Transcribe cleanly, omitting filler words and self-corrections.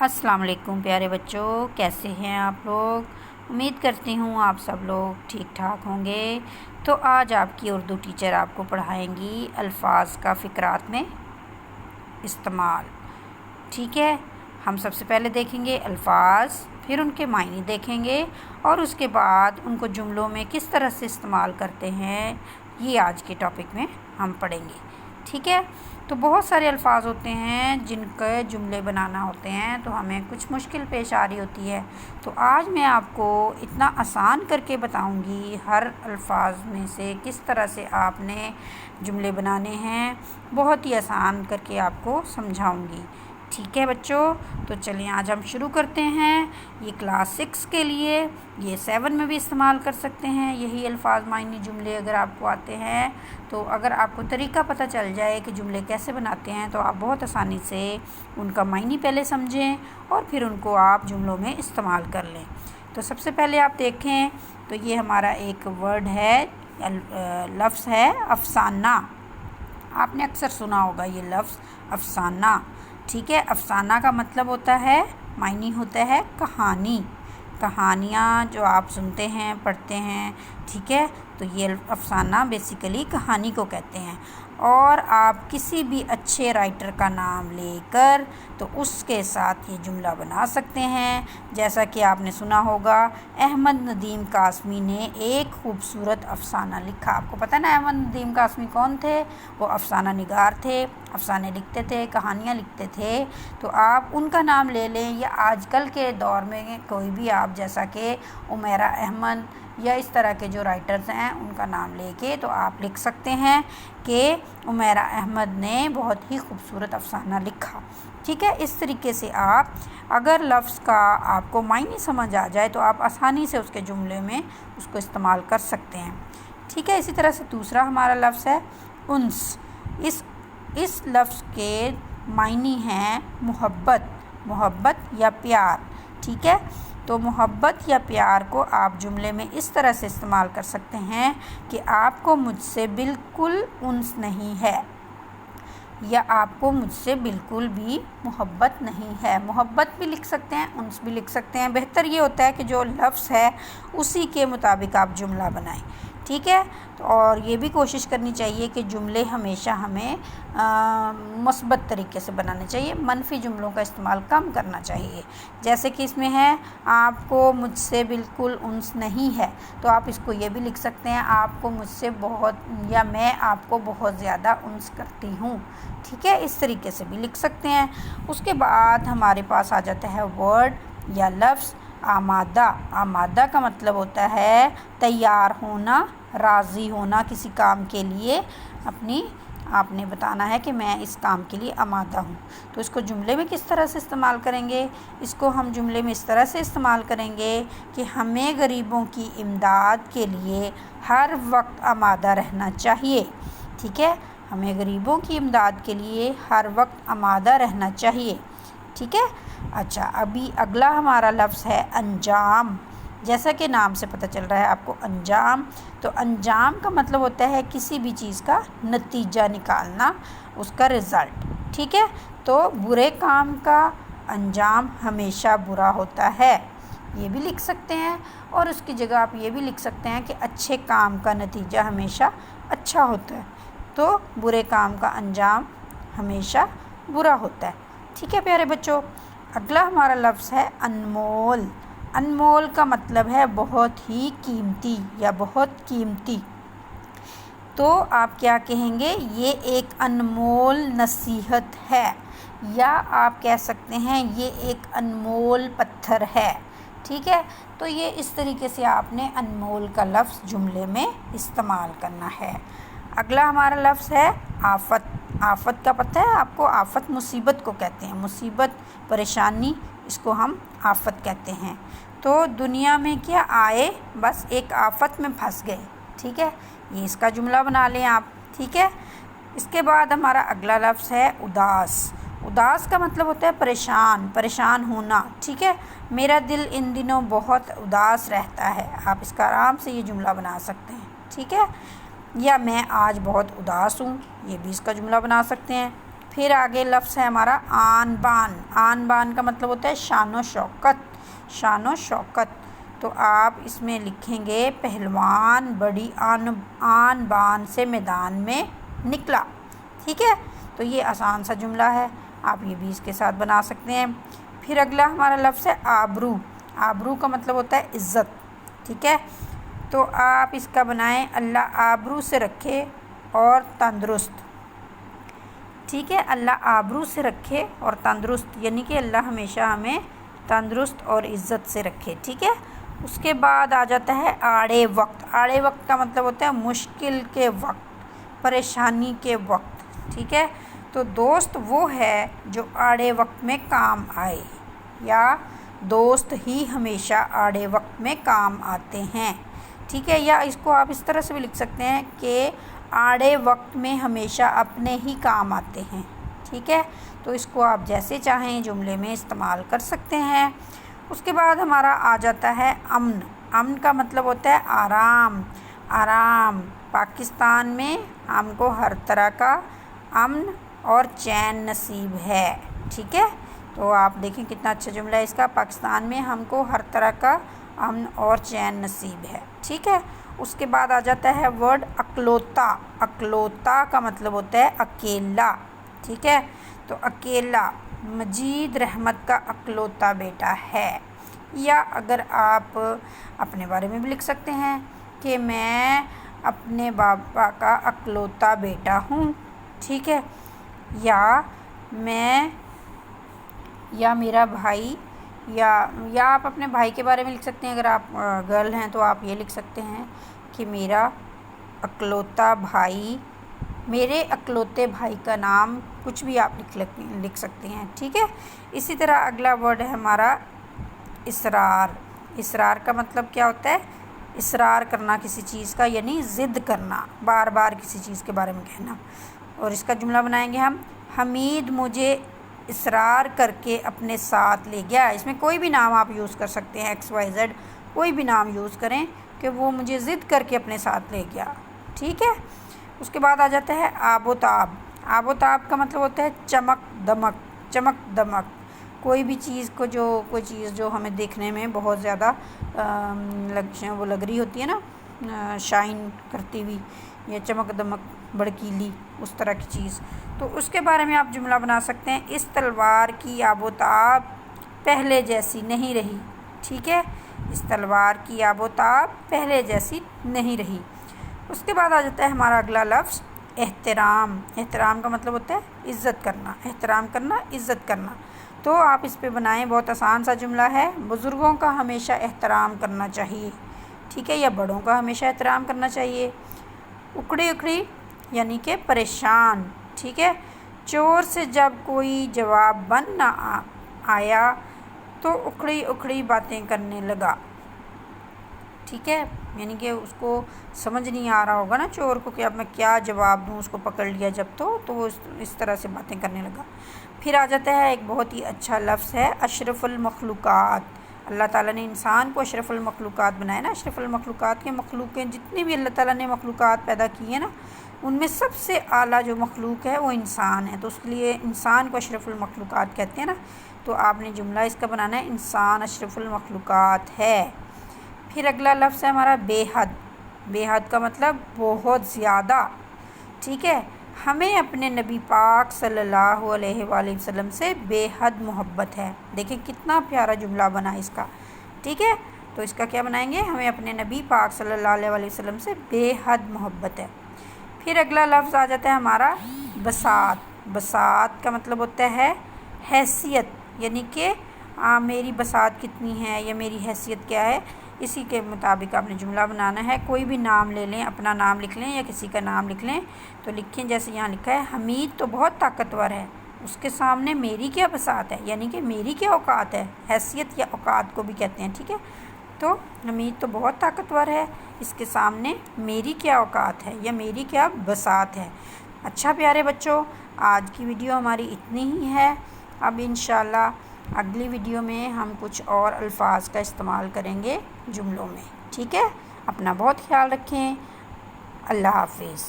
अस्सलाम वालेकुम प्यारे बच्चों, कैसे हैं आप लोग। उम्मीद करती हूँ आप सब लोग ठीक ठाक होंगे। तो आज आपकी उर्दू टीचर आपको पढ़ाएंगी अल्फाज का फ़िक्रात में इस्तेमाल। ठीक है, हम सबसे पहले देखेंगे अल्फाज, फिर उनके मायने देखेंगे और उसके बाद उनको जुमलों में किस तरह से इस्तेमाल करते हैं, ये आज के टॉपिक में हम पढ़ेंगे। ठीक है, तो बहुत सारे अल्फाज होते हैं जिनके जुमले बनाना होते हैं, तो हमें कुछ मुश्किल पेश आ रही होती है। तो आज मैं आपको इतना आसान करके बताऊंगी हर अल्फाज में से किस तरह से आपने जुमले बनाने हैं, बहुत ही आसान करके आपको समझाऊंगी। ठीक है बच्चों, तो चलिए आज हम शुरू करते हैं। ये क्लास 6 के लिए, ये 7 में भी इस्तेमाल कर सकते हैं यही अल्फाज मायनी जुमले अगर आपको आते हैं। तो अगर आपको तरीका पता चल जाए कि जुमले कैसे बनाते हैं तो आप बहुत आसानी से उनका मायनी पहले समझें और फिर उनको आप जुमलों में इस्तेमाल कर लें। तो सबसे पहले आप देखें तो ये हमारा एक वर्ड है, लफ्ज़ है अफ़साना। आपने अक्सर सुना होगा ये लफ्ज़ अफ़साना। ठीक है, अफ़साना का मतलब होता है, मायनी होता है कहानी। कहानियाँ जो आप सुनते हैं, पढ़ते हैं, ठीक है, तो ये अफ़साना बेसिकली कहानी को कहते हैं। और आप किसी भी अच्छे राइटर का नाम लेकर तो उसके साथ ये जुमला बना सकते हैं। जैसा कि आपने सुना होगा, अहमद नदीम कासमी ने एक खूबसूरत अफ़साना लिखा। आपको पता है ना अहमद नदीम कासमी कौन थे? वो अफ़साना निगार थे, अफ़साने लिखते थे, कहानियाँ लिखते थे। तो आप उनका नाम ले लें, या आजकल के दौर में कोई भी आप, जैसा कि उमैरा अहमद या इस तरह के जो राइटर्स हैं उनका नाम लेके तो आप लिख सकते हैं कि उमैरा अहमद ने बहुत ही खूबसूरत अफ़साना लिखा। ठीक है, इस तरीके से आप अगर लफ्ज़ का आपको मायने समझ आ जाए तो आप आसानी से उसके जुमले में उसको इस्तेमाल कर सकते हैं। ठीक है, इसी तरह से दूसरा हमारा लफ्ज़ है उन्स। इस लफ्ज़ के मायने हैं मोहब्बत, मोहब्बत या प्यार। ठीक है, तो मोहब्बत या प्यार को आप जुमले में इस तरह से इस्तेमाल कर सकते हैं कि आपको मुझसे बिल्कुल उन्स नहीं है, या आपको मुझसे बिल्कुल भी मोहब्बत नहीं है। मोहब्बत भी लिख सकते हैं, उन्स भी लिख सकते हैं। बेहतर ये होता है कि जो लफ्ज़ है उसी के मुताबिक आप जुमला बनाएं। ठीक है, तो और ये भी कोशिश करनी चाहिए कि जुमले हमेशा हमें मुस्बत तरीके से बनाने चाहिए, मनफी जुमलों का इस्तेमाल कम करना चाहिए। जैसे कि इसमें है आपको मुझसे बिल्कुल उन्स नहीं है, तो आप इसको ये भी लिख सकते हैं आपको मुझसे बहुत, या मैं आपको बहुत ज़्यादा उन्स करती हूँ। ठीक है, इस तरीके से भी लिख सकते हैं। उसके बाद हमारे पास आ जाता है वर्ड या लफ्ज़ आमादा। आमादा का मतलब होता है तैयार होना, राज़ी होना किसी काम के लिए। आपने बताना है कि मैं इस काम के लिए आमादा हूँ। तो इसको जुमले में किस तरह से इस्तेमाल करेंगे? इसको हम जुमले में इस तरह से इस्तेमाल करेंगे कि हमें गरीबों की इमदाद के लिए हर वक्त आमादा रहना चाहिए। ठीक है, हमें गरीबों की इमदाद के लिए हर वक्त आमादा रहना चाहिए। ठीक है, अच्छा, अभी अगला हमारा लफ्ज़ है अंजाम। जैसा कि नाम से पता चल रहा है आपको अंजाम, तो अंजाम का मतलब होता है किसी भी चीज़ का नतीजा निकालना, उसका रिज़ल्ट। ठीक है, तो बुरे काम का अंजाम हमेशा बुरा होता है, ये भी लिख सकते हैं। और उसकी जगह आप ये भी लिख सकते हैं कि अच्छे काम का नतीजा हमेशा अच्छा होता है, तो बुरे काम का अंजाम हमेशा बुरा होता है। ठीक है प्यारे बच्चों, अगला हमारा लफ्ज़ है अनमोल। अनमोल का मतलब है बहुत ही कीमती या बहुत कीमती। तो आप क्या कहेंगे? ये एक अनमोल नसीहत है, या आप कह सकते हैं ये एक अनमोल पत्थर है। ठीक है, तो ये इस तरीके से आपने अनमोल का लफ्ज़ जुमले में इस्तेमाल करना है। अगला हमारा लफ्ज़ है आफत। आफत का पता है आपको? आफत मुसीबत को कहते हैं, मुसीबत, परेशानी, इसको हम आफत कहते हैं। तो दुनिया में क्या आए, बस एक आफत में फंस गए। ठीक है, ये इसका जुमला बना लें आप। ठीक है, इसके बाद हमारा अगला लफ्ज़ है उदास। उदास का मतलब होता है परेशान, परेशान होना। ठीक है, मेरा दिल इन दिनों बहुत उदास रहता है, आप इसका आराम से ये जुमला बना सकते हैं। ठीक है, या मैं आज बहुत उदास हूँ, ये भी इसका जुमला बना सकते हैं। फिर आगे लफ्ज़ है हमारा आन बान। आन बान का मतलब होता है शान व शौकत, शान व शौकत। तो आप इसमें लिखेंगे पहलवान बड़ी आन बान से मैदान में निकला। ठीक है, तो ये आसान सा जुमला है, आप ये भी इसके साथ बना सकते हैं। फिर अगला हमारा लफ्ज़ है आबरू। आबरू का मतलब होता है इज़्ज़त। ठीक है, तो आप इसका बनाएं अल्लाह आबरू से रखे और तंदुरुस्त। ठीक है, अल्लाह आबरू से रखे और तंदुरुस्त, यानी कि अल्लाह हमेशा हमें तंदुरुस्त और इज़्ज़त से रखे। ठीक है, उसके बाद आ जाता है आड़े वक्त। आड़े वक्त का मतलब होता है मुश्किल के वक्त, परेशानी के वक्त। ठीक है, तो दोस्त वो है जो आड़े वक्त में काम आए, या दोस्त ही हमेशा आड़े वक्त में काम आते हैं। ठीक है, या इसको आप इस तरह से भी लिख सकते हैं कि आड़े वक्त में हमेशा अपने ही काम आते हैं। ठीक है, तो इसको आप जैसे चाहें जुमले में इस्तेमाल कर सकते हैं। उसके बाद हमारा आ जाता है अमन। अमन का मतलब होता है आराम, आराम। पाकिस्तान में हमको हर तरह का अमन और चैन नसीब है। ठीक है, तो आप देखें कितना अच्छा जुमला है इसका, पाकिस्तान में हमको हर तरह का अमन और चैन नसीब है। ठीक है, उसके बाद आ जाता है वर्ड अकलौता। अकलौता का मतलब होता है अकेला। ठीक है, तो अकेला मजीद रहमत का अकलौता बेटा है। या अगर आप अपने बारे में भी लिख सकते हैं कि मैं अपने बाबा का अकलौता बेटा हूँ। ठीक है, या मेरा भाई, या आप अपने भाई के बारे में लिख सकते हैं। अगर आप गर्ल हैं तो आप ये लिख सकते हैं कि मेरा अकलौता भाई, मेरे अकलौते भाई का नाम, कुछ भी आप लिख सकते हैं। ठीक है, इसी तरह अगला वर्ड है हमारा इसरार। इसरार का मतलब क्या होता है? इसरार करना किसी चीज़ का, यानी ज़िद करना, बार बार किसी चीज़ के बारे में कहना। और इसका जुमला बनाएंगे हम, हमीद मुझे इसरार करके अपने साथ ले गया। इसमें कोई भी नाम आप यूज़ कर सकते हैं, XYZ कोई भी नाम यूज़ करें कि वो मुझे ज़िद करके अपने साथ ले गया। ठीक है, उसके बाद आ जाता है आबोताब। आबोताब का मतलब होता है चमक दमक, चमक दमक। कोई भी चीज़ को कोई चीज़ जो हमें देखने में बहुत ज़्यादा वो लग रही होती है ना, शाइन करती हुई या चमक दमक भड़कीली, उस तरह की चीज़, तो उसके बारे में आप जुमला बना सकते हैं, इस तलवार की आबोताब पहले जैसी नहीं रही। ठीक है, इस तलवार की आबोताब पहले जैसी नहीं रही। उसके बाद आ जाता है हमारा अगला लफ्ज़ एहतराम। एहतराम का मतलब होता है इज़्ज़त करना, एहतराम करना, इज़्ज़त करना। तो आप इस पे बनाएं, बहुत आसान सा जुमला है। बुज़ुर्गों का हमेशा एहतराम करना चाहिए। ठीक है, या बड़ों का हमेशा एहतराम करना चाहिए। उखड़ी उखड़ी यानी कि परेशान। ठीक है, चोर से जब कोई जवाब बन ना आया तो उखड़ी उखड़ी बातें करने लगा। ठीक है, यानी कि उसको समझ नहीं आ रहा होगा ना चोर को कि अब मैं क्या जवाब दूँ, उसको पकड़ लिया जब तो वो इस तरह से बातें करने लगा। फिर आ जाता है एक बहुत ही अच्छा लफ्ज़ है अशरफुल मखलूक़ात। अल्लाह ताला ने इंसान को अशरफुल मखलूक़ात बनाया ना। अशरफुल मखलूक़ात के मखलूक़ें जितनी भी अल्लाह ताला ने मखलूक़ात पैदा की है ना, उनमें सबसे आला जो मखलूक़ है वो इंसान है, तो उसके लिए इंसान को अशरफुल मखलूक़ात कहते हैं ना। तो आपने जुमला इसका बनाना है, इंसान अशरफुल मखलूक़ात है। फिर अगला लफ्ज़ है हमारा बेहद। बेहद का मतलब बहुत ज़्यादा। ठीक है, हमें अपने नबी पाक सल्लल्लाहु अलैहि वसल्लम से बेहद मोहब्बत है। देखिए कितना प्यारा जुमला बना इसका। ठीक है, तो इसका क्या बनाएंगे, हमें अपने नबी पाक सल्लल्लाहु अलैहि वसल्लम से बेहद मोहब्बत है। फिर अगला लफ्ज़ आ जाता है हमारा बसात। बसात का मतलब होता है हैसियत, यानी कि मेरी बसात कितनी है या मेरी हैसियत क्या है, इसी के मुताबिक आपने जुमला बनाना है। कोई भी नाम ले लें, अपना नाम लिख लें या किसी का नाम लिख लें, तो लिखें जैसे यहाँ लिखा है, हमीद तो बहुत ताकतवर है, उसके सामने मेरी क्या बसात है, यानी कि मेरी क्या औकात है। हैसियत या औकात को भी कहते हैं। ठीक है, तो हमीद तो बहुत ताकतवर है, इसके सामने मेरी क्या औकात है या मेरी क्या बसात है। अच्छा प्यारे बच्चों, आज की वीडियो हमारी इतनी ही है। अब इंशाल्लाह अगली वीडियो में हम कुछ और अल्फाज का इस्तेमाल करेंगे जुमलों में। ठीक है, अपना बहुत ख्याल रखें। अल्लाह हाफिज़।